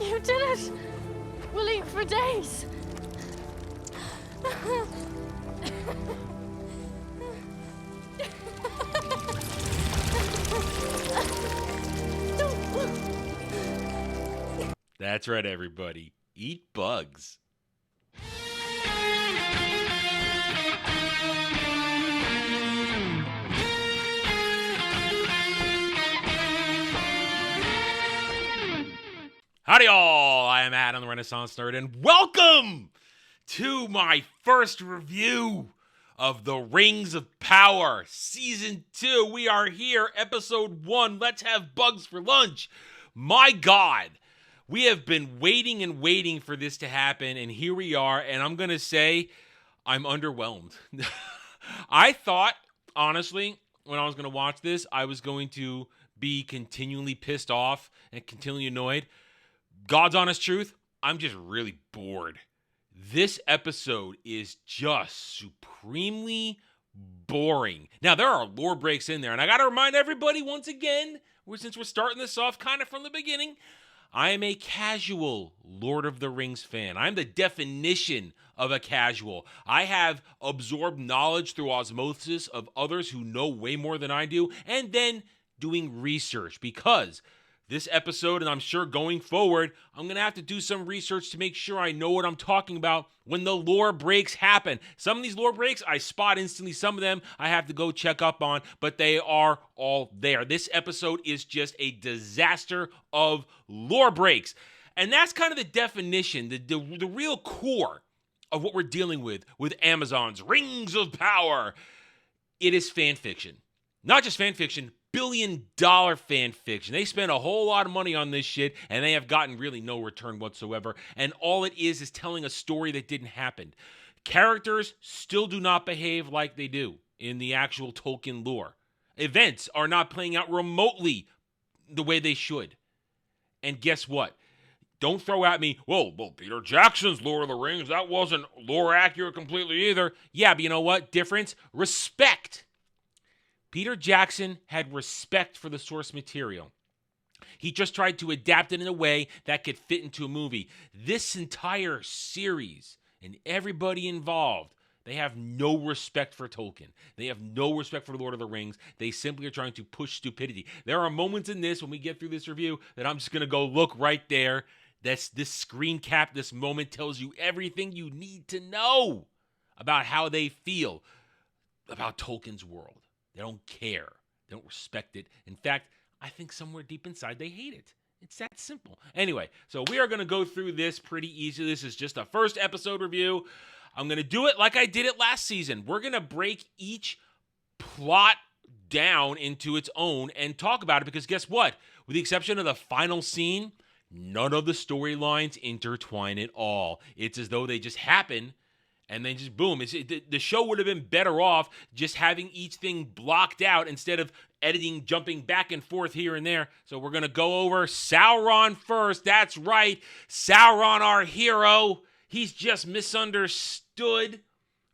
You did it! We'll eat for days! That's right, everybody. Eat bugs. Howdy, y'all. I am Adam, the Renaissance Nerd, and welcome to my first review of The Rings of Power, Season 2. We are here, Episode 1. Let's have bugs for lunch. My God, we have been waiting and waiting for this to happen, and here we are, and I'm going to say I'm underwhelmed. I thought, honestly, when I was going to watch this, I was going to be continually pissed off and continually annoyed. God's honest truth, I'm just really bored. This episode is just supremely boring. Now, there are lore breaks in there, and I got to remind everybody once again, since we're starting this off kind of from the beginning, I am a casual Lord of the Rings fan. I'm the definition of a casual. I have absorbed knowledge through osmosis of others who know way more than I do, and then doing research, because this episode, and I'm sure going forward, I'm going to have to do some research to make sure I know what I'm talking about when the lore breaks happen. Some of these lore breaks, I spot instantly. Some of them I have to go check up on, but they are all there. This episode is just a disaster of lore breaks. And that's kind of the definition, the real core of what we're dealing with Amazon's Rings of Power. It is fan fiction. Not just fan fiction, billion-dollar fan fiction. They spent a whole lot of money on this shit, and they have gotten really no return whatsoever. And all it is telling a story that didn't happen. Characters still do not behave like they do in the actual Tolkien lore. Events are not playing out remotely the way they should. And guess what? Don't throw at me, well, Peter Jackson's Lord of the Rings, that wasn't lore accurate completely either. Yeah, but you know what? Difference? Respect. Peter Jackson had respect for the source material. He just tried to adapt it in a way that could fit into a movie. This entire series and everybody involved, they have no respect for Tolkien. They have no respect for Lord of the Rings. They simply are trying to push stupidity. There are moments in this, when we get through this review, that I'm just going to go, look right there. This screen cap, this moment tells you everything you need to know about how they feel about Tolkien's world. They don't care. They don't respect it. In fact, I think somewhere deep inside they hate it. It's that simple. Anyway, so we are going to go through this pretty easily. This is just a first episode review. I'm going to do it like I did it last season. We're going to break each plot down into its own and talk about it, because guess what? With the exception of the final scene, none of the storylines intertwine at all. It's as though they just happen. And then just boom. The show would have been better off just having each thing blocked out instead of editing, jumping back and forth here and there. So we're going to go over Sauron first. That's right. Sauron, our hero. He's just misunderstood.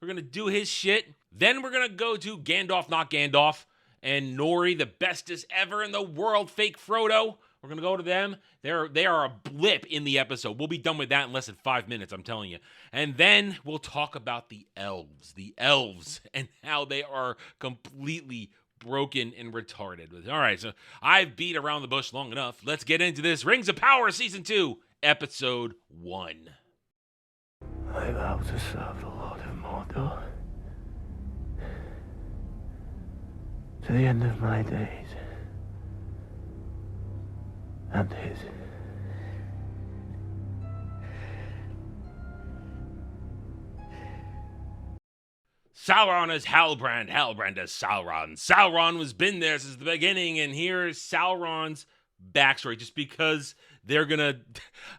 We're going to do his shit. Then we're going to go to Gandalf, not Gandalf, and Nori, the bestest ever in the world, fake Frodo. We're going to go to them. They are a blip in the episode. We'll be done with that in less than 5 minutes, I'm telling you. And then we'll talk about the elves, and how they are completely broken and retarded. All right, so I've beat around the bush long enough. Let's get into this. Rings of Power, Season 2, Episode 1. I vow to serve the Lord of Mordor to the end of my days. And his. Sauron is Halbrand. Halbrand is Sauron. Sauron has been there since the beginning, and here's Sauron's backstory. Just because they're gonna.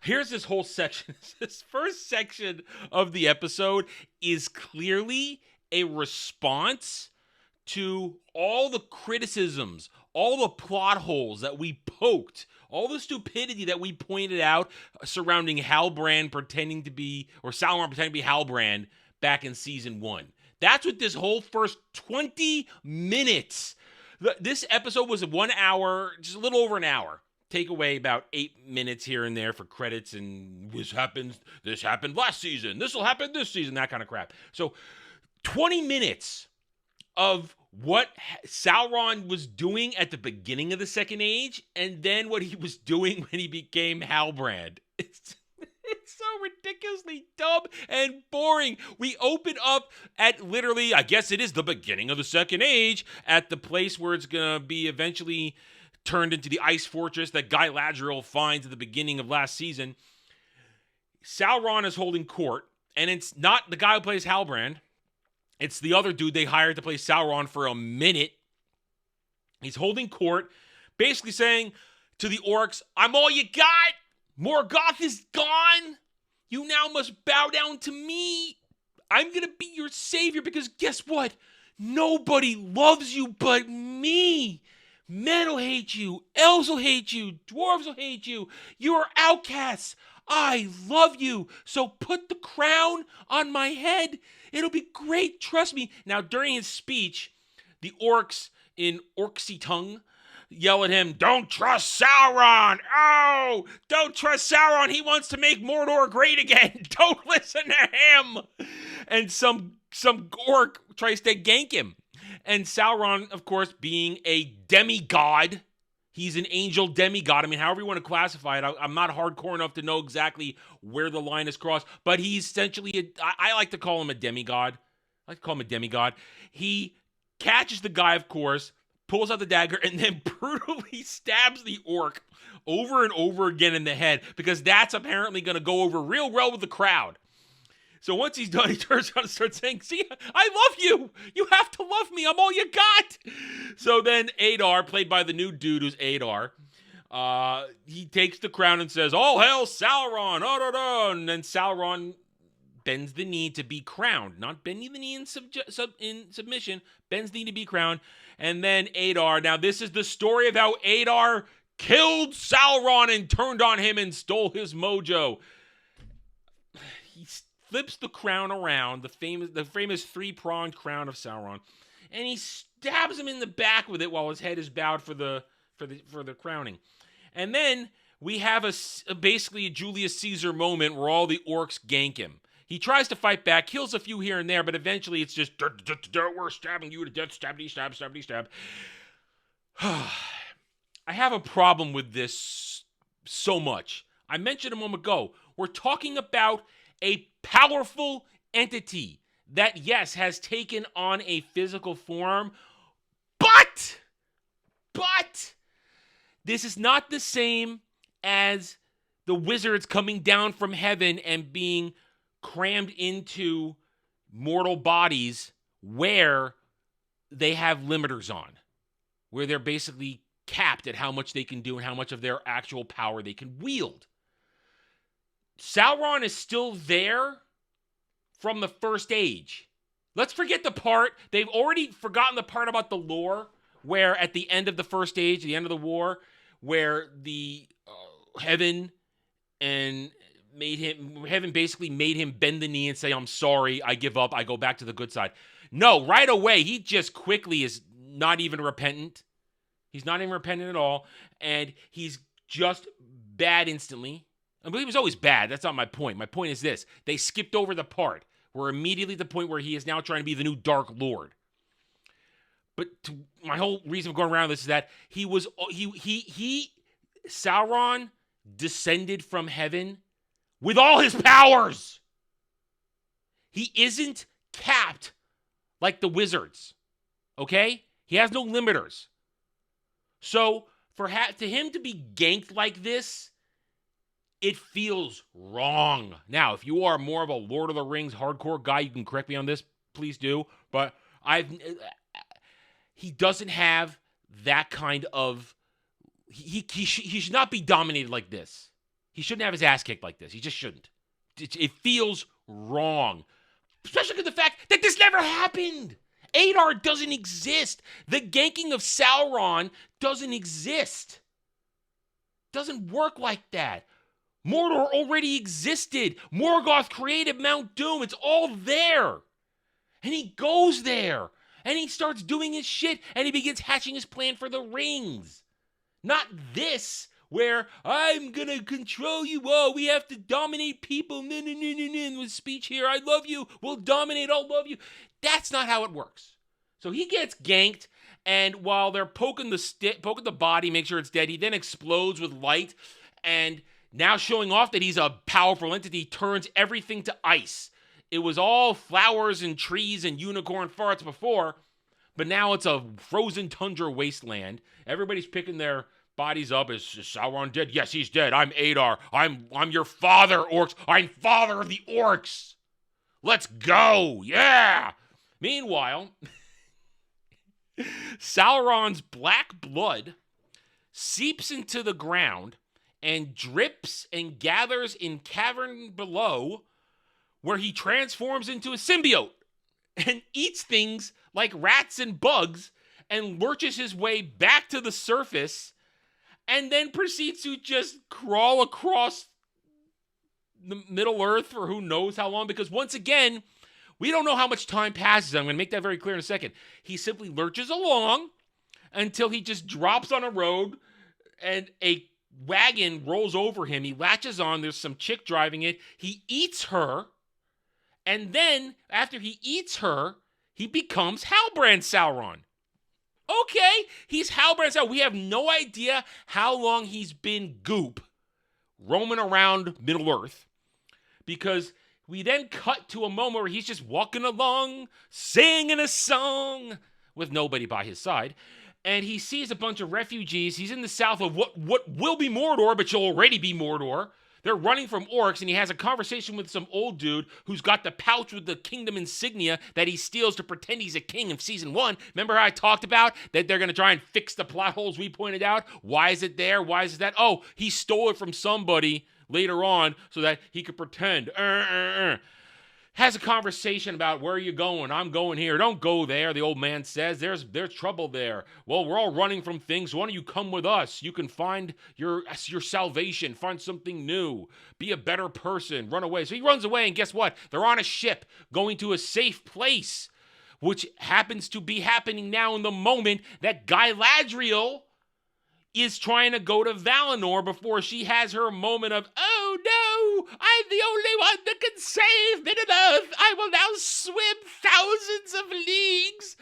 Here's this whole section. This first section of the episode is clearly a response to all the criticisms, all the plot holes that we poked, all the stupidity that we pointed out surrounding Halbrand pretending to be, or Sauron pretending to be Halbrand back in Season 1. That's what this whole first 20 minutes, this episode was 1 hour, just a little over an hour. take away about 8 minutes here and there for credits and this happened last season, this will happen this season, that kind of crap. So 20 minutes of what Sauron was doing at the beginning of the Second Age, and then what he was doing when he became Halbrand. It's so ridiculously dumb and boring. We open up at literally, I guess it is the beginning of the Second Age, at the place where it's going to be eventually turned into the ice fortress that Guy Ladriel finds at the beginning of last season. Sauron is holding court, and it's not the guy who plays Halbrand. It's the other dude they hired to play Sauron for a minute. He's holding court, basically saying to the orcs, I'm all you got. Morgoth is gone. You now must bow down to me. I'm going to be your savior because guess what? Nobody loves you but me. Men will hate you. Elves will hate you. Dwarves will hate you. You are outcasts. I love you. So put the crown on my head. It'll be great. Trust me. Now, during his speech, the orcs in Orcsy tongue yell at him, don't trust Sauron. Oh, don't trust Sauron. He wants to make Mordor great again. Don't listen to him. And some orc tries to gank him. And Sauron, of course, being a demigod, he's an angel demigod. I mean, however you want to classify it, I'm not hardcore enough to know exactly where the line is crossed, but he's essentially, I like to call him a demigod. He catches the guy, of course, pulls out the dagger, and then brutally stabs the orc over and over again in the head, because that's apparently going to go over real well with the crowd. So once he's done, he turns around and starts saying, see, I love you. You have to love me. I'm all you got. So then Adar, played by the new dude who's Adar, he takes the crown and says, all hail Sauron. Oh, no, no. And then Sauron bends the knee to be crowned. Not bending the knee in submission, bends the knee to be crowned. And then Adar, now this is the story of how Adar killed Sauron and turned on him and stole his mojo. He flips the crown around, the famous three-pronged crown of Sauron, and he stabs him in the back with it while his head is bowed for the crowning. And then we have basically a Julius Caesar moment where all the orcs gank him. He tries to fight back, kills a few here and there, but eventually it's just, we're stabbing you to death, stabby, stab, stabby, stab. I have a problem with this so much. I mentioned a moment ago, we're talking about a powerful entity that, yes, has taken on a physical form, but this is not the same as the wizards coming down from heaven and being crammed into mortal bodies where they have limiters on, where they're basically capped at how much they can do and how much of their actual power they can wield. Sauron is still there from the First Age. Let's forget the part, they've already forgotten the part about the lore, where at the end of the First Age, the end of the war, where the heaven basically made him bend the knee and say, I'm sorry, I give up, I go back to the good side. No, right away, he just quickly is not even repentant. He's not even repentant at all, and he's just bad instantly. I believe he was always bad. That's not my point. My point is this. They skipped over the part. We're immediately at the point where he is now trying to be the new Dark Lord. But my whole reason for going around this is that Sauron descended from heaven with all his powers. He isn't capped like the wizards. Okay? He has no limiters. So to him to be ganked like this, it feels wrong. Now, if you are more of a Lord of the Rings hardcore guy, you can correct me on this, please do. But he doesn't have that kind of. He should not be dominated like this. He shouldn't have his ass kicked like this. He just shouldn't. It feels wrong, especially with the fact that this never happened. Adar doesn't exist. The ganking of Sauron doesn't exist. Doesn't work like that. Mordor already existed. Morgoth created Mount Doom. It's all there. And he goes there. And he starts doing his shit. And he begins hatching his plan for the rings. Not this, where I'm gonna control you all. We have to dominate people. With speech here, I love you. We'll dominate. I'll love you. That's not how it works. So he gets ganked, and while they're poking the body, make sure it's dead, he then explodes with light, and now showing off that he's a powerful entity, turns everything to ice. It was all flowers and trees and unicorn farts before, but now it's a frozen tundra wasteland. Everybody's picking their bodies up. Is Sauron dead? Yes, he's dead. I'm Adar. I'm your father, orcs. I'm father of the orcs. Let's go. Yeah. Meanwhile, Sauron's black blood seeps into the ground and drips and gathers in cavern below, where he transforms into a symbiote and eats things like rats and bugs and lurches his way back to the surface and then proceeds to just crawl across the Middle Earth for who knows how long, because once again, we don't know how much time passes. I'm going to make that very clear in a second. He simply lurches along until he just drops on a road and a wagon rolls over him. He latches on. There's some chick driving it. He eats her. And then, after he eats her, he becomes Halbrand Sauron. Okay, he's Halbrand Sauron. We have no idea how long he's been goop roaming around Middle-earth, because we then cut to a moment where he's just walking along, singing a song with nobody by his side, and he sees a bunch of refugees. He's in the south of what will be Mordor, but you'll already be Mordor. They're running from orcs, and he has a conversation with some old dude who's got the pouch with the kingdom insignia that he steals to pretend he's a king in season 1. Remember how I talked about that they're going to try and fix the plot holes we pointed out? Why is it there? Why is it that? Oh, he stole it from somebody later on so that he could pretend. Has a conversation about, where are you going? I'm going here. Don't go there, the old man says. There's trouble there. Well, we're all running from things. Why don't you come with us? You can find your salvation. Find something new. Be a better person. Run away. So he runs away, and guess what? They're on a ship going to a safe place, which happens to be happening now in the moment that Galadriel is trying to go to Valinor before she has her moment of, oh no, I'm the only one that can save Middle-earth. I will now swim thousands of leagues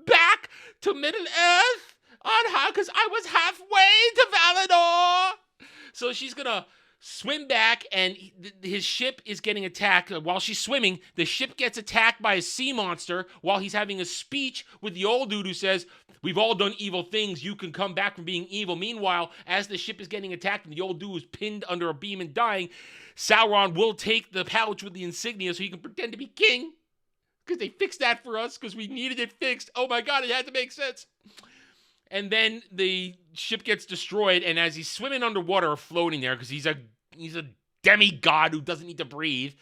back to Middle-earth on her because I was halfway to Valinor. So she's going to swim back, and his ship is getting attacked. While she's swimming, the ship gets attacked by a sea monster while he's having a speech with the old dude who says, we've all done evil things. You can come back from being evil. Meanwhile, as the ship is getting attacked and the old dude is pinned under a beam and dying, Sauron will take the pouch with the insignia so he can pretend to be king. Because they fixed that for us because we needed it fixed. Oh my God, it had to make sense. And then the ship gets destroyed, and as he's swimming underwater or floating there, because he's a demigod who doesn't need to breathe,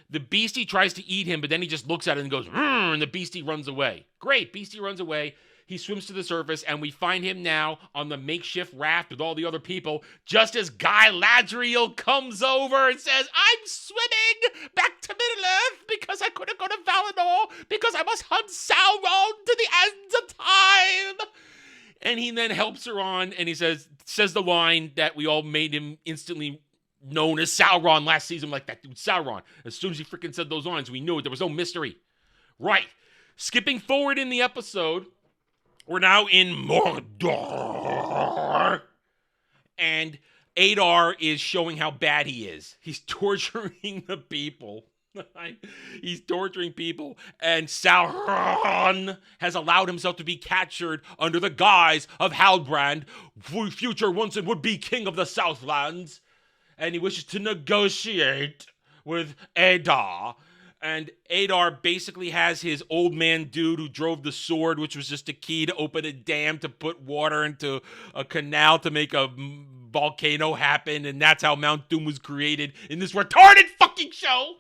the beastie tries to eat him, but then he just looks at it and goes, and the beastie runs away. Great, beastie runs away. He swims to the surface, and we find him now on the makeshift raft with all the other people, just as Galadriel comes over and says, I'm swimming back to Middle-earth because I couldn't go to Valinor because I must hunt Sauron to the end of time. And he then helps her on, and he says the line that we all made him instantly known as Sauron last season, like that dude Sauron. As soon as he freaking said those lines, we knew it. There was no mystery. Right. Skipping forward in the episode, we're now in Mordor. And Adar is showing how bad he is. He's torturing the people. He's torturing people, and Sauron has allowed himself to be captured under the guise of Halbrand, future once and would-be king of the Southlands, and he wishes to negotiate with Adar. And Adar basically has his old man dude who drove the sword, which was just a key to open a dam to put water into a canal to make a volcano happen, and that's how Mount Doom was created in this retarded fucking show.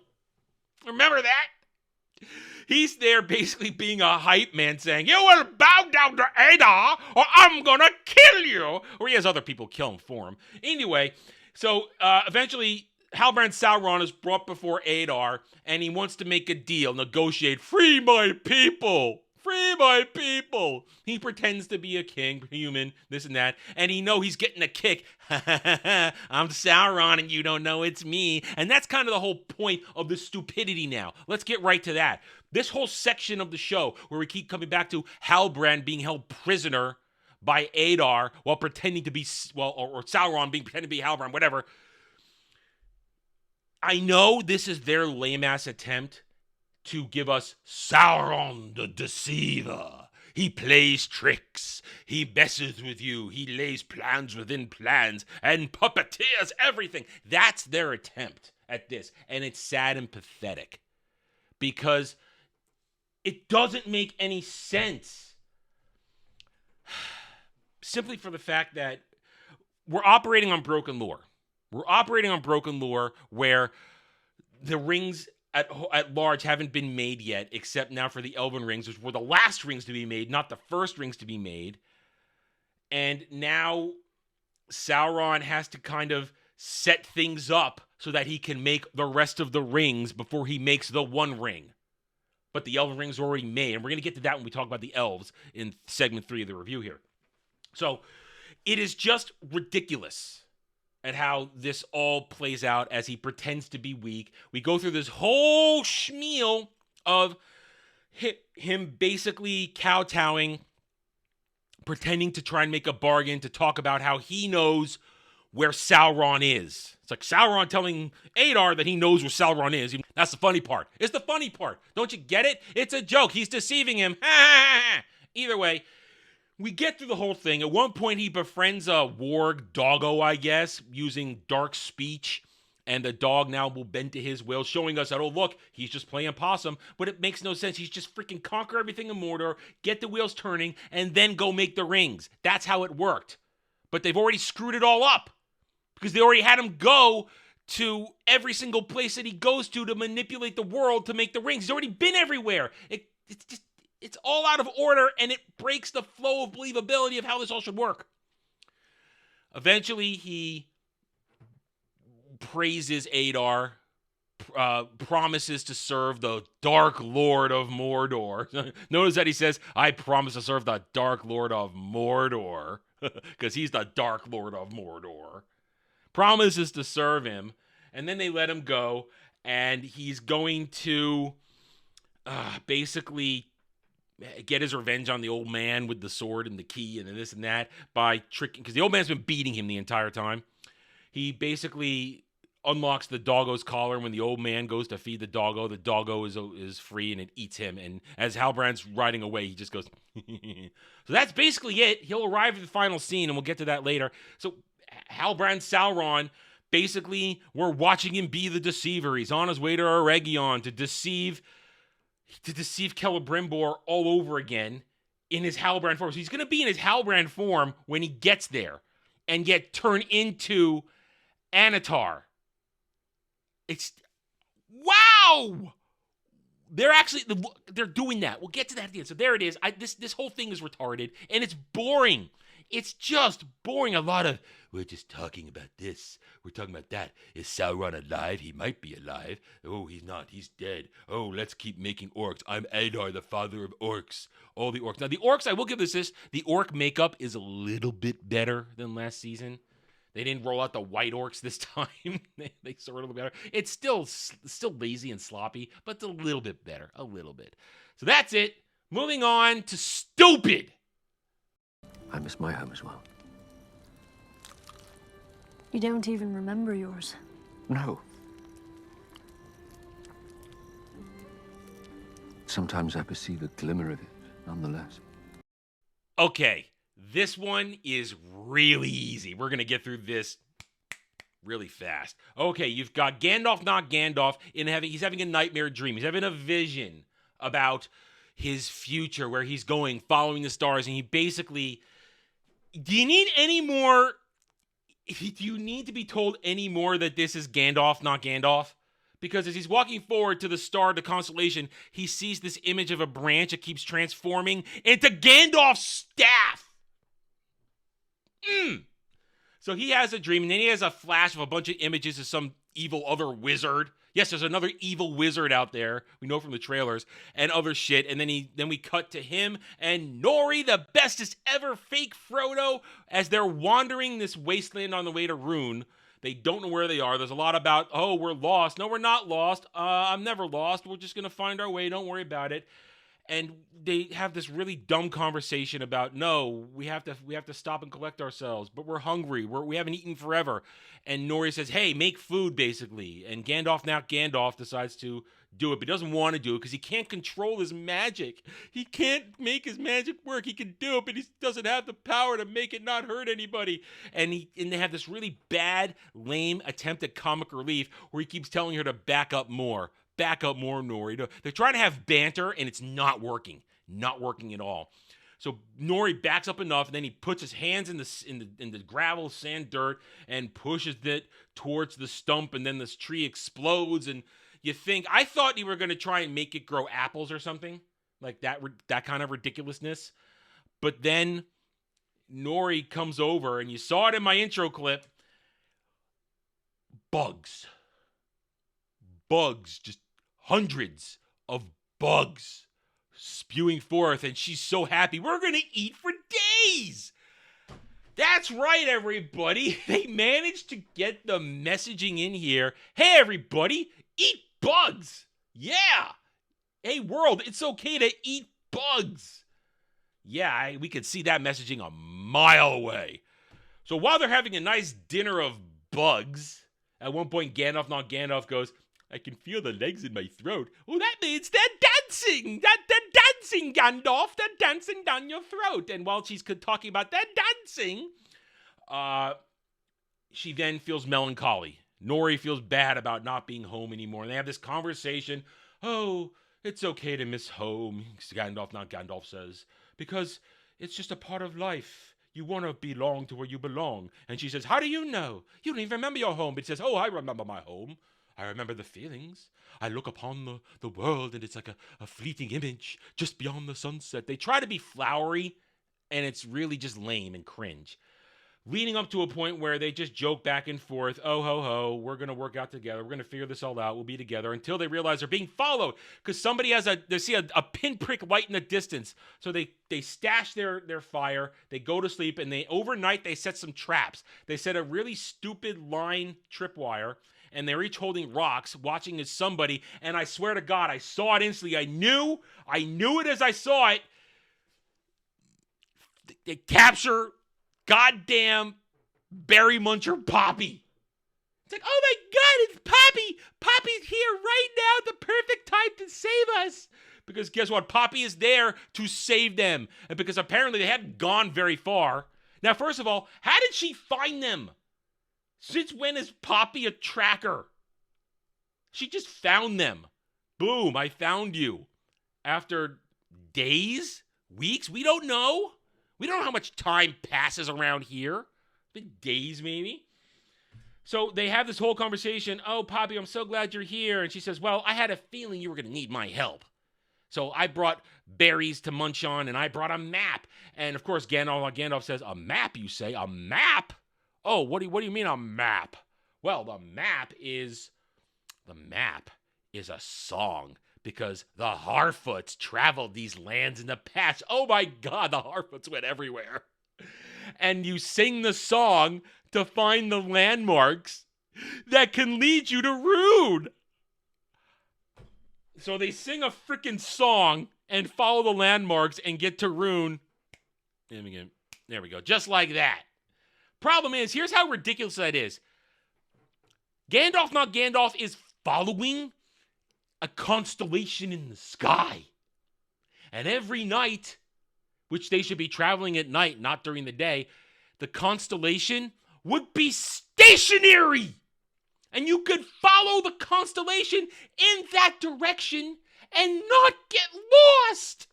Remember that? He's there basically being a hype man saying, you will bow down to Adar or I'm gonna kill you. Or he has other people kill him for him. Anyway, so eventually Halbrand Sauron is brought before Adar and he wants to make a deal, negotiate, free my people. Free my people. He pretends to be a king, human, this and that, and he's getting a kick. I'm Sauron and you don't know it's me. And that's kind of the whole point of the stupidity now. Let's get right to that. This whole section of the show where we keep coming back to Halbrand being held prisoner by Adar while pretending to be, or Sauron pretending to be Halbrand, whatever. I know this is their lame-ass attempt to give us Sauron the Deceiver. He plays tricks. He messes with you. He lays plans within plans and puppeteers everything. That's their attempt at this. And it's sad and pathetic because it doesn't make any sense. Simply for the fact that we're operating on broken lore. We're operating on broken lore where the rings at large haven't been made yet, except now for the Elven rings, which were the last rings to be made, not the first rings to be made. And now Sauron has to kind of set things up so that he can make the rest of the rings before he makes the one ring. But the Elven rings are already made, and we're going to get to that when we talk about the Elves in segment 3 of the review here. So it is just ridiculous at how this all plays out as he pretends to be weak. We go through this whole schmeal of him basically kowtowing, pretending to try and make a bargain to talk about how he knows where Sauron is. It's like Sauron telling Adar that he knows where Sauron is. That's the funny part. It's the funny part. Don't you get it? It's a joke. He's deceiving him. Either way, we get through the whole thing. At one point, he befriends a warg doggo, I guess, using dark speech. And the dog now will bend to his will, showing us that, oh, look, he's just playing possum. But it makes no sense. He's just freaking conquer everything in Mordor, get the wheels turning, and then go make the rings. That's how it worked. But they've already screwed it all up. Because they already had him go to every single place that he goes to manipulate the world to make the rings. He's already been everywhere. It's all out of order, and it breaks the flow of believability of how this all should work. Eventually, he praises Adar, promises to serve the Dark Lord of Mordor. Notice that he says, I promise to serve the Dark Lord of Mordor, because he's the Dark Lord of Mordor. Promises to serve him, and then they let him go, and he's going to basically get his revenge on the old man with the sword and the key and this and that by tricking, because the old man's been beating him the entire time. He basically unlocks the doggo's collar, and when the old man goes to feed the doggo is free and it eats him. And as Halbrand's riding away, he just goes, So that's basically it. He'll arrive at the final scene, and we'll get to that later. So Halbrand Sauron, basically, we're watching him be the deceiver. He's on his way to Eregion to deceive Celebrimbor all over again in his Halbrand form. So he's going to be in his Halbrand form when he gets there and get turned into Anatar. It's wow! They're doing that. We'll get to that at the end. So there it is. This whole thing is retarded, and it's boring. It's just boring. A lot of, we're just talking about this. We're talking about that. Is Sauron alive? He might be alive. Oh, he's not. He's dead. Oh, let's keep making orcs. I'm Adar, the father of orcs. All the orcs. Now, the orcs, I will give this. The orc makeup is a little bit better than last season. They didn't roll out the white orcs this time. they sort of better. It's still lazy and sloppy, but it's a little bit better. A little bit. So that's it. Moving on to stupid. I miss my home as well. You don't even remember yours. No. Sometimes I perceive a glimmer of it, nonetheless. Okay, this one is really easy. We're going to get through this really fast. Okay, you've got Gandalf, not Gandalf, he's having a nightmare dream. He's having a vision about his future, where he's going, following the stars, and he basically... Do you need to be told any more that this is Gandalf, not Gandalf? Because as he's walking forward to the star, the constellation, he sees this image of a branch that keeps transforming into Gandalf's staff. So he has a dream, and then he has a flash of a bunch of images of some evil other wizard. Yes, there's another evil wizard out there. We know from the trailers and other shit. And then we cut to him and Nori, the bestest ever fake Frodo, as they're wandering this wasteland on the way to Rune. They don't know where they are. There's a lot about, oh, we're lost. No, we're not lost. I'm never lost. We're just going to find our way. Don't worry about it. And they have this really dumb conversation about, no, we have to stop and collect ourselves, but we're hungry. We haven't eaten forever. And Nori says, hey, make food, basically. And Gandalf decides to do it, but he doesn't want to do it because he can't control his magic. He can't make his magic work. He can do it, but he doesn't have the power to make it not hurt anybody. And they have this really bad, lame attempt at comic relief where he keeps telling her to back up more, Nori. They're trying to have banter, and it's not working. Not working at all. So Nori backs up enough, and then he puts his hands in the gravel, sand, dirt, and pushes it towards the stump, and then this tree explodes, and I thought you were going to try and make it grow apples or something, like that kind of ridiculousness. But then Nori comes over, and you saw it in my intro clip, bugs, just hundreds of bugs spewing forth, and she's so happy. We're gonna eat for days. That's right, everybody. They managed to get the messaging in here. Hey, everybody, eat bugs. Yeah. Hey, world, it's okay to eat bugs. Yeah, we could see that messaging a mile away. So while they're having a nice dinner of bugs, at one point Gandalf goes, I can feel the legs in my throat. Oh, that means they're dancing. They're dancing, Gandalf. They're dancing down your throat. And while she's talking about that dancing, she then feels melancholy. Nori feels bad about not being home anymore. And they have this conversation. Oh, it's okay to miss home, Gandalf says, because it's just a part of life. You want to belong to where you belong. And she says, how do you know? You don't even remember your home. But he says, oh, I remember my home. I remember the feelings. I look upon the world, and it's like a fleeting image just beyond the sunset. They try to be flowery, and it's really just lame and cringe. Leading up to a point where they just joke back and forth, oh, ho, ho, we're going to work out together. We're going to figure this all out. We'll be together, until they realize they're being followed because somebody they see a pinprick light in the distance. So they stash their fire. They go to sleep, and overnight they set some traps. They set a really stupid line tripwire, and they're each holding rocks, watching as somebody, and I swear to God, I saw it instantly. I knew it as I saw it. They capture goddamn Berry Muncher Poppy. It's like, oh my God, it's Poppy. Poppy's here right now, the perfect time to save us. Because guess what? Poppy is there to save them. And because apparently they hadn't gone very far. Now, first of all, how did she find them? Since when is Poppy a tracker? She just found them. Boom, I found you. After days? Weeks? We don't know. We don't know how much time passes around here. It's been days, maybe. So they have this whole conversation. Oh, Poppy, I'm so glad you're here. And she says, well, I had a feeling you were going to need my help. So I brought berries to munch on, and I brought a map. And, of course, Gandalf says, a map, you say? A map? Oh, what do you mean a map? Well, the map is a song, because the Harfoots traveled these lands in the past. Oh my God, the Harfoots went everywhere. And you sing the song to find the landmarks that can lead you to Rune. So they sing a freaking song and follow the landmarks and get to Rune. There we go. Just like that. Problem is, here's how ridiculous that is. Gandalf is following a constellation in the sky. And every night, which they should be traveling at night, not during the day, the constellation would be stationary. And you could follow the constellation in that direction and not get lost.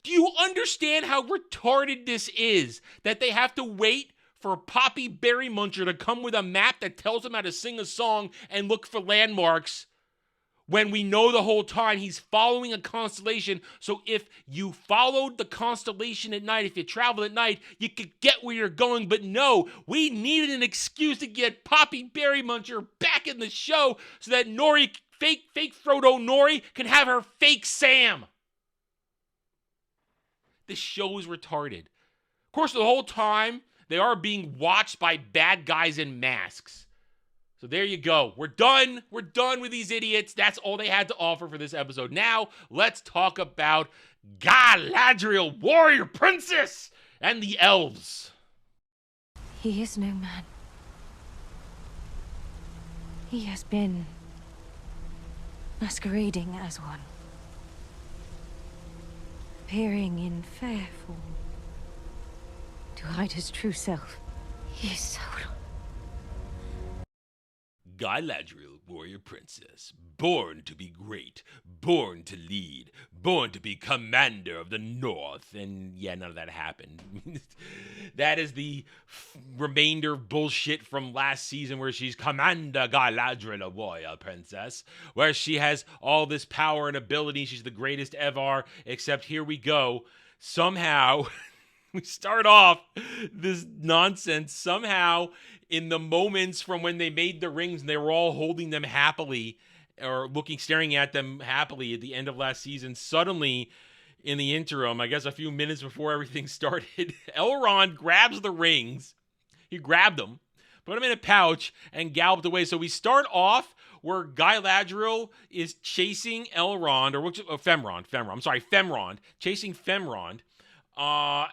Do you understand how retarded this is? That they have to wait for Poppy Berry Muncher to come with a map that tells them how to sing a song and look for landmarks, when we know the whole time he's following a constellation. So if you followed the constellation at night, if you travel at night, you could get where you're going. But no, we needed an excuse to get Poppy Berry Muncher back in the show so that Nori, fake Frodo Nori, can have her fake Sam. This show is retarded. Of course, the whole time, they are being watched by bad guys in masks. So there you go. We're done. We're done with these idiots. That's all they had to offer for this episode. Now, let's talk about Galadriel, warrior princess, and the elves. He is no man. He has been masquerading as one. Appearing in fair form to hide his true self. He is Sauron. Galadriel, warrior princess, born to be great, born to lead, born to be commander of the North. And yeah, none of that happened. That is the remainder bullshit from last season where she's Commander Galadriel, a warrior princess, where she has all this power and ability. She's the greatest ever, except here we go. Somehow, we start off this nonsense. Somehow, in the moments from when they made the rings and they were all holding them happily or staring at them happily at the end of last season, suddenly in the interim, I guess a few minutes before everything started, Elrond grabs the rings. He grabbed them, put them in a pouch, and galloped away. So we start off where Galadriel is chasing Elrond, Femrond, chasing Femrond,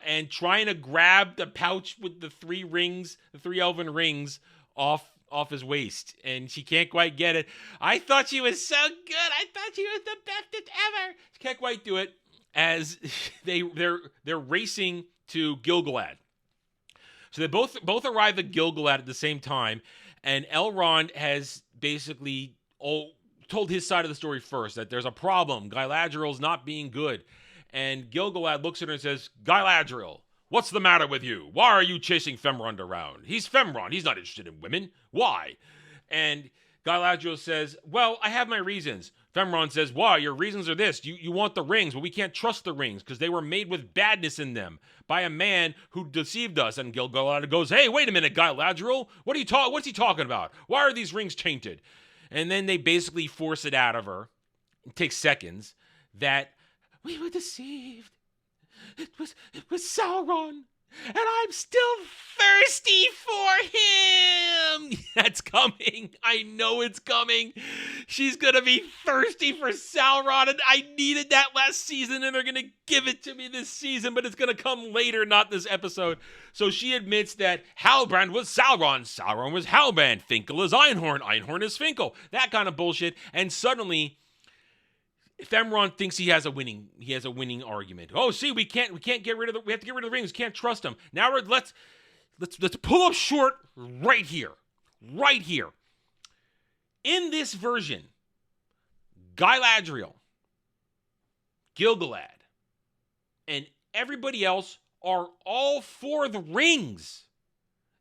and trying to grab the pouch with the three elven rings off his waist, and she can't quite get it. I thought she was so good. I thought she was the bestest ever. She can't quite do it as they're racing to Gilgalad. So they both arrive at Gilgalad at the same time, and Elrond has basically told his side of the story first, that there's a problem. Galadriel's not being good. And Gilgalad looks at her and says, Galadriel, what's the matter with you? Why are you chasing Femrond around? He's Femrond. He's not interested in women. Why? And Galadriel says, well, I have my reasons. Femrond says, why? Your reasons are this. You want the rings. Well, we can't trust the rings because they were made with badness in them by a man who deceived us. And Gilgalad goes, hey, wait a minute, Galadriel. What's he talking about? Why are these rings tainted? And then they basically force it out of her. It takes seconds. That we were deceived. It was Sauron. And I'm still thirsty for him. That's coming. I know it's coming. She's going to be thirsty for Sauron. And I needed that last season. And they're going to give it to me this season. But it's going to come later, not this episode. So she admits that Halbrand was Sauron. Sauron was Halbrand. Finkel is Einhorn. Einhorn is Finkel. That kind of bullshit. And suddenly Femrond thinks he has a winning argument. Oh, see, we have to get rid of the rings. Can't trust them. Now let's pull up short right here. Right here. In this version, Galadriel, Gilgalad, and everybody else are all for the rings.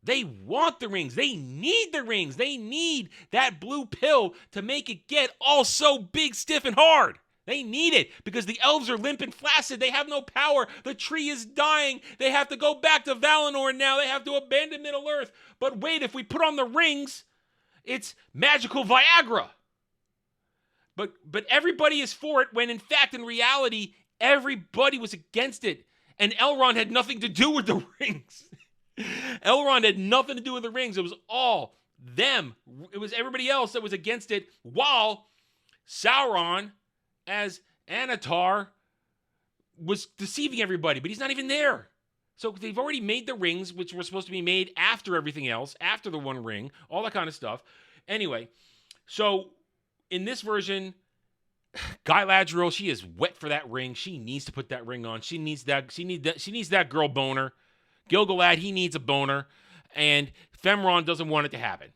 They want the rings. They need the rings. They need that blue pill to make it get all so big, stiff, and hard. They need it because the elves are limp and flaccid. They have no power. The tree is dying. They have to go back to Valinor now. They have to abandon Middle-earth. But wait, if we put on the rings, it's magical Viagra. But everybody is for it when, in fact, in reality, everybody was against it. And Elrond had nothing to do with the rings. Elrond had nothing to do with the rings. It was all them. It was everybody else that was against it, while Sauron, as Anatar, was deceiving everybody, but he's not even there. So they've already made the rings, which were supposed to be made after everything else, after the One Ring, all that kind of stuff. Anyway, so in this version, Galadriel, she is wet for that ring. She needs to put that ring on. She needs that girl boner. Gilgalad, he needs a boner, and Femrond doesn't want it to happen.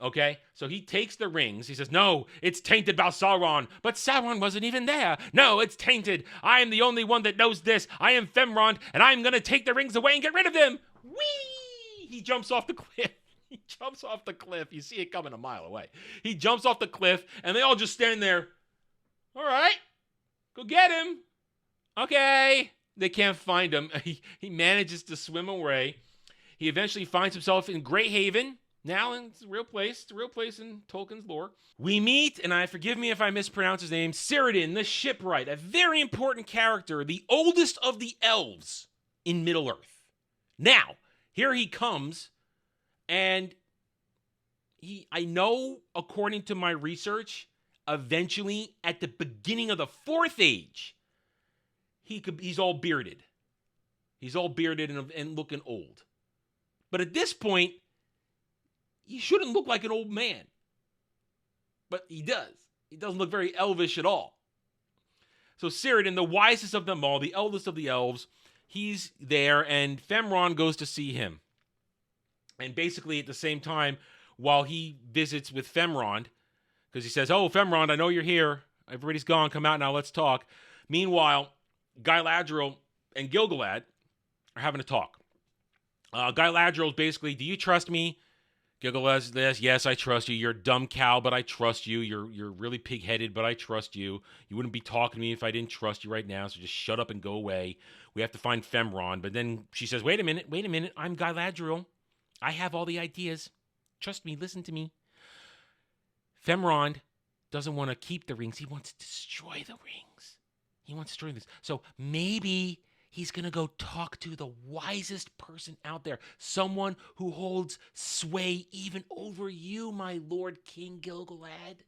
Okay? So he takes the rings. He says, no, it's tainted by Sauron. But Sauron wasn't even there. No, it's tainted. I am the only one that knows this. I am Femrond, and I'm going to take the rings away and get rid of them. Whee! He jumps off the cliff. He jumps off the cliff. You see it coming a mile away. He jumps off the cliff, and they all just stand there. All right, go get him. Okay. They can't find him. He manages to swim away. He eventually finds himself in Greyhaven. Now, it's a real place. It's a real place in Tolkien's lore. We meet, and forgive me if I mispronounce his name, Círdan, the shipwright, a very important character, the oldest of the elves in Middle-earth. Now, here he comes, and I know, according to my research, eventually, at the beginning of the Fourth Age, he's all bearded. He's all bearded and looking old. But at this point, he shouldn't look like an old man. But he does. He doesn't look very elvish at all. So Círdan, the wisest of them all, the eldest of the elves, he's there, and Femron goes to see him. And basically at the same time, while he visits with Femron, because he says, "Oh, Femron, I know you're here. Everybody's gone. Come out now. Let's talk." Meanwhile, Galadriel and Gil-galad are having a talk. Galadriel's basically, "Do you trust me?" Gil-galad says, "Yes, I trust you. You're a dumb cow, but I trust you. You're really pig-headed, but I trust you. You wouldn't be talking to me if I didn't trust you right now, so just shut up and go away. We have to find Femron." But then she says, wait a minute. I'm Galadriel. I have all the ideas. Trust me. Listen to me. Femron doesn't want to keep the rings. He wants to destroy the rings. He wants to destroy this. So maybe he's going to go talk to the wisest person out there. Someone who holds sway even over you, my Lord King Gil-galad.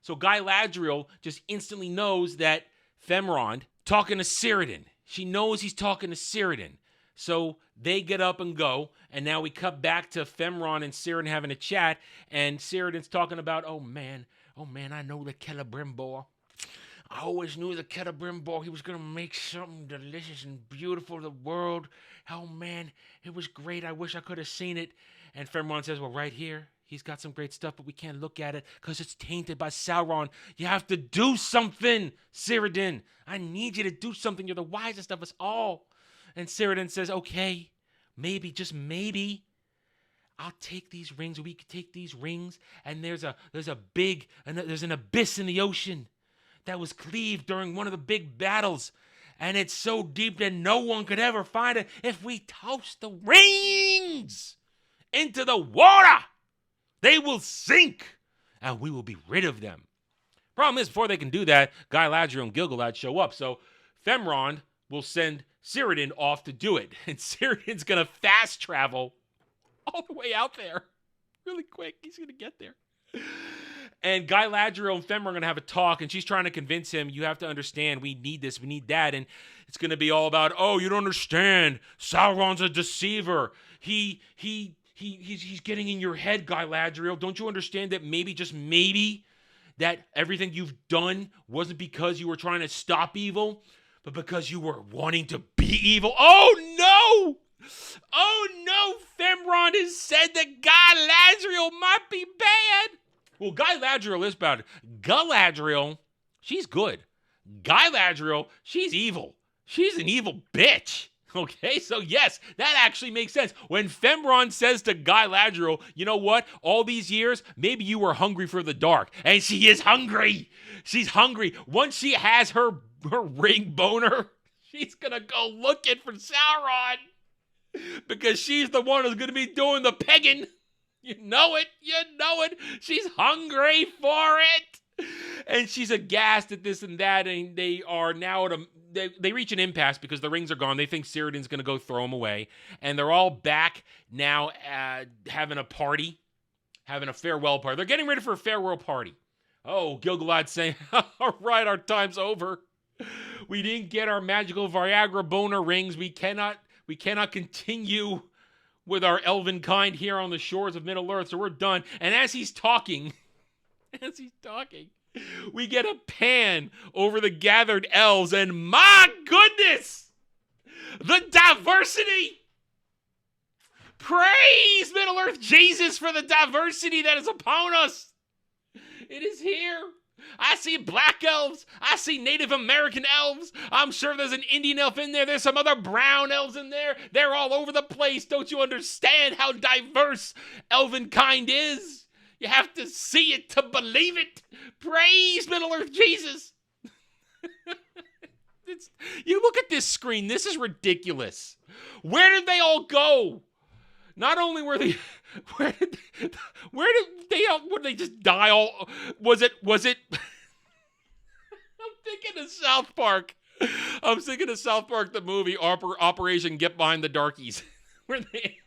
So Galadriel just instantly knows that Femron talking to Círdan. She knows he's talking to Círdan. So they get up and go. And now we cut back to Femron and Círdan having a chat. And Círdan's talking about, oh man, I know the Celebrimbor. I always knew the Celebrimbor, he was going to make something delicious and beautiful to the world. Oh, man, it was great. I wish I could have seen it. And Femron says, well, right here, he's got some great stuff, but we can't look at it because it's tainted by Sauron. You have to do something, Círdan. I need you to do something. You're the wisest of us all. And Círdan says, okay, maybe, just maybe, I'll take these rings, or we could take these rings, and there's an abyss in the ocean that was cleaved during one of the big battles. And it's so deep that no one could ever find it. If we toss the rings into the water, they will sink, and we will be rid of them. Problem is, before they can do that, Galadriel and Gil-galad show up. So Femron will send Círdan off to do it. And Círdan's going to fast travel all the way out there. Really quick. He's going to get there. And Galadriel and Femron are going to have a talk, and she's trying to convince him, you have to understand, we need this, we need that. And it's going to be all about, oh, you don't understand. Sauron's a deceiver. He's getting in your head, Galadriel. Don't you understand that maybe, just maybe, that everything you've done wasn't because you were trying to stop evil, but because you were wanting to be evil? Oh, no! Oh, no! Femron has said that Galadriel might be bad. Well, Galadriel is bad. Galadriel, she's good. Galadriel, she's evil. She's an evil bitch. Okay, so yes, that actually makes sense. When Femron says to Galadriel, you know what? All these years, maybe you were hungry for the dark. And she is hungry. She's hungry. Once she has her ring boner, she's going to go looking for Sauron. Because she's the one who's going to be doing the pegging. You know it. She's hungry for it. And she's aghast at this and that. And they are now they reach an impasse because the rings are gone. They think Círdan's going to go throw them away. And they're all back now having a party. Having a farewell party. They're getting ready for a farewell party. Oh, Gil-galad saying, all right, our time's over. We didn't get our magical Viagra boner rings. We cannot continue with our elven kind here on the shores of Middle-earth, so we're done. And as he's talking, we get a pan over the gathered elves, and my goodness, the diversity! Praise Middle-earth Jesus for the diversity that is upon us! It is here. I see black elves. I see Native American elves. I'm sure there's an Indian elf in there. There's some other brown elves in there. They're all over the place. Don't you understand how diverse elven kind is? You have to see it to believe it. Praise Middle-earth Jesus. You look at this screen. This is ridiculous. Where did they all go? Not only were they, where did they all, would they just die all, was it, I'm thinking of South Park. I'm thinking of South Park, the movie, Operation Get Behind the Darkies, where they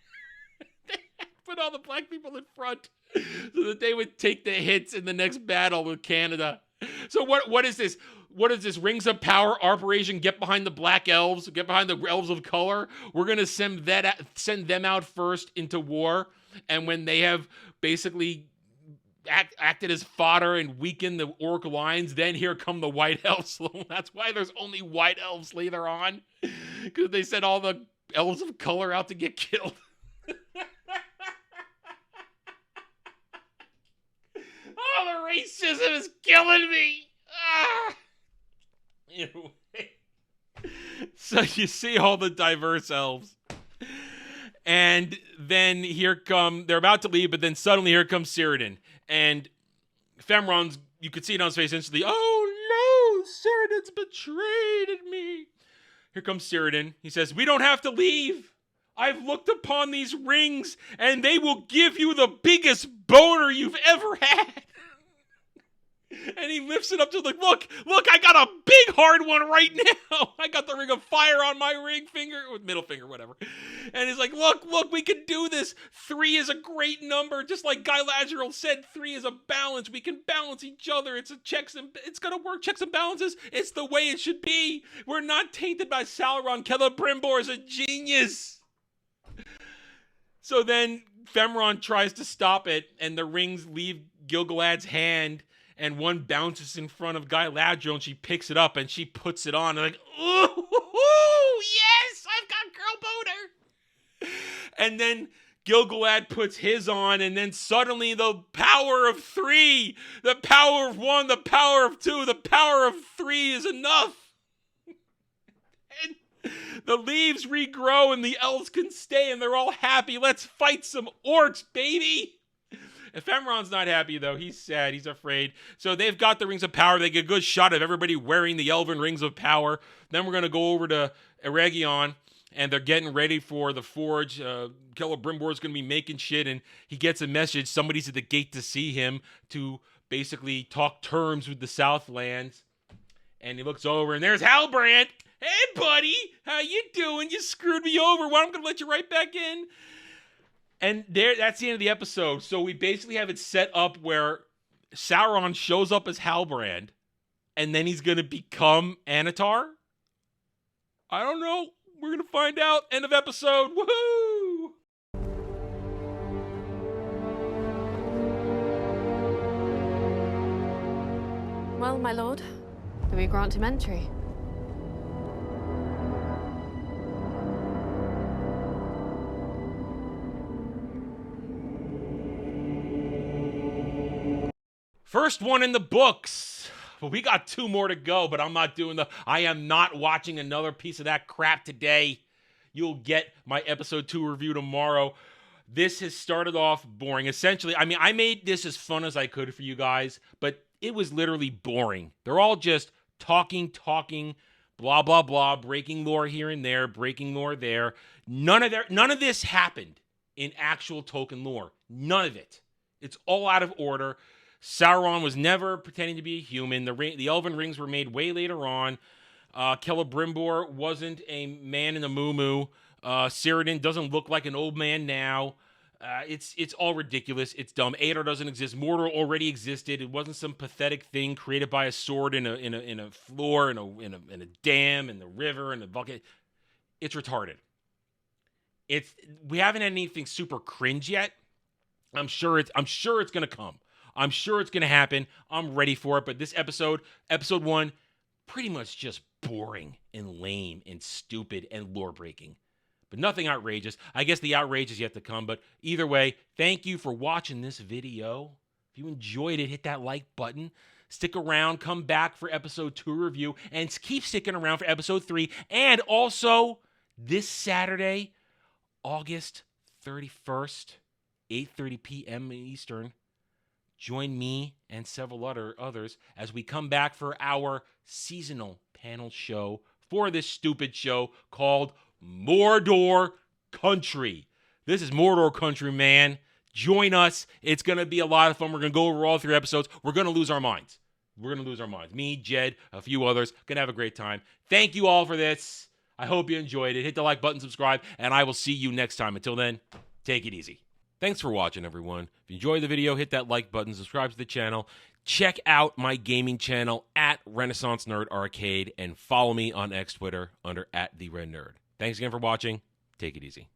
put all the black people in front so that they would take the hits in the next battle with Canada. So what is this? What is this? Rings of Power Operation Get Behind the Black Elves, get behind the Elves of Color. We're gonna send them out first into war, and when they have basically acted as fodder and weakened the orc lines, then here come the White Elves. That's why there's only White Elves later on, because they sent all the Elves of Color out to get killed. Oh, the racism is killing me. Ah. Anyway. So you see all the diverse elves. And then they're about to leave, but then suddenly here comes Círdan. And Femron's, you could see it on his face instantly. Oh no, Círdan's betrayed me. Here comes Círdan. He says, we don't have to leave. I've looked upon these rings, and they will give you the biggest boner you've ever had. And he lifts it up to look, I got a big hard one right now. I got the ring of fire on my ring finger, with middle finger, whatever. And he's like, look, we can do this. 3 is a great number. Just like Guy Ladriel said, 3 is a balance. We can balance each other. It's gonna work. Checks and balances. It's the way it should be. We're not tainted by Sauron. Celebrimbor is a genius. So then Femron tries to stop it, and the rings leave Gil-galad's hand, and one bounces in front of Guy Ladriel, and she picks it up, and she puts it on, and like, ooh, yes, I've got girl boner. And then Gil-galad puts his on, and then suddenly the power of 3, the power of 1, the power of 2, the power of 3 is enough. And the leaves regrow, and the elves can stay, and they're all happy. Let's fight some orcs, baby. Femron's not happy, though. He's sad. He's afraid. So they've got the Rings of Power. They get a good shot of everybody wearing the Elven Rings of Power. Then we're going to go over to Eregion, and they're getting ready for the Forge. Celebrimbor's going to be making shit, and he gets a message. Somebody's at the gate to see him to basically talk terms with the Southlands. And he looks over, and there's Halbrand. Hey, buddy. How you doing? You screwed me over. Well, I'm going to let you right back in. And that's the end of the episode. So we basically have it set up where Sauron shows up as Halbrand, and then he's going to become Anatar? I don't know. We're going to find out. End of episode. Woohoo! Well, my lord, do we grant him entry? First one in the books. Well, we got 2 more to go, but I am not watching another piece of that crap today. You'll get my episode 2 review tomorrow. This has started off boring. Essentially, I made this as fun as I could for you guys, but it was literally boring. They're all just talking, blah, blah, blah, breaking lore here and there, breaking lore there. None of this happened in actual Tolkien lore. None of it. It's all out of order. Sauron was never pretending to be a human. The Elven Rings were made way later on. Celebrimbor wasn't a man in a muumuu. Círdan doesn't look like an old man now. It's all ridiculous. It's dumb. Adar doesn't exist. Mordor already existed. It wasn't some pathetic thing created by a sword in a floor, in a dam, in the river, in a bucket. It's retarded. We haven't had anything super cringe yet. I'm sure it's gonna come. I'm sure it's going to happen. I'm ready for it. But this episode 1, pretty much just boring and lame and stupid and lore-breaking. But nothing outrageous. I guess the outrage is yet to come. But either way, thank you for watching this video. If you enjoyed it, hit that like button. Stick around, come back for episode 2 review, and keep sticking around for episode 3. And also, this Saturday, August 31st, 8:30 p.m. Eastern, join me and several others as we come back for our seasonal panel show for this stupid show called Mordor Country. This is Mordor Country, man. Join us. It's going to be a lot of fun. We're going to go over all 3 episodes. We're going to lose our minds. Me, Jed, a few others. Going to have a great time. Thank you all for this. I hope you enjoyed it. Hit the like button, subscribe, and I will see you next time. Until then, take it easy. Thanks for watching, everyone. If you enjoyed the video, hit that like button, subscribe to the channel. Check out my gaming channel at Renaissance Nerd Arcade, and follow me on X Twitter under @TheRedNerd. Thanks again for watching. Take it easy.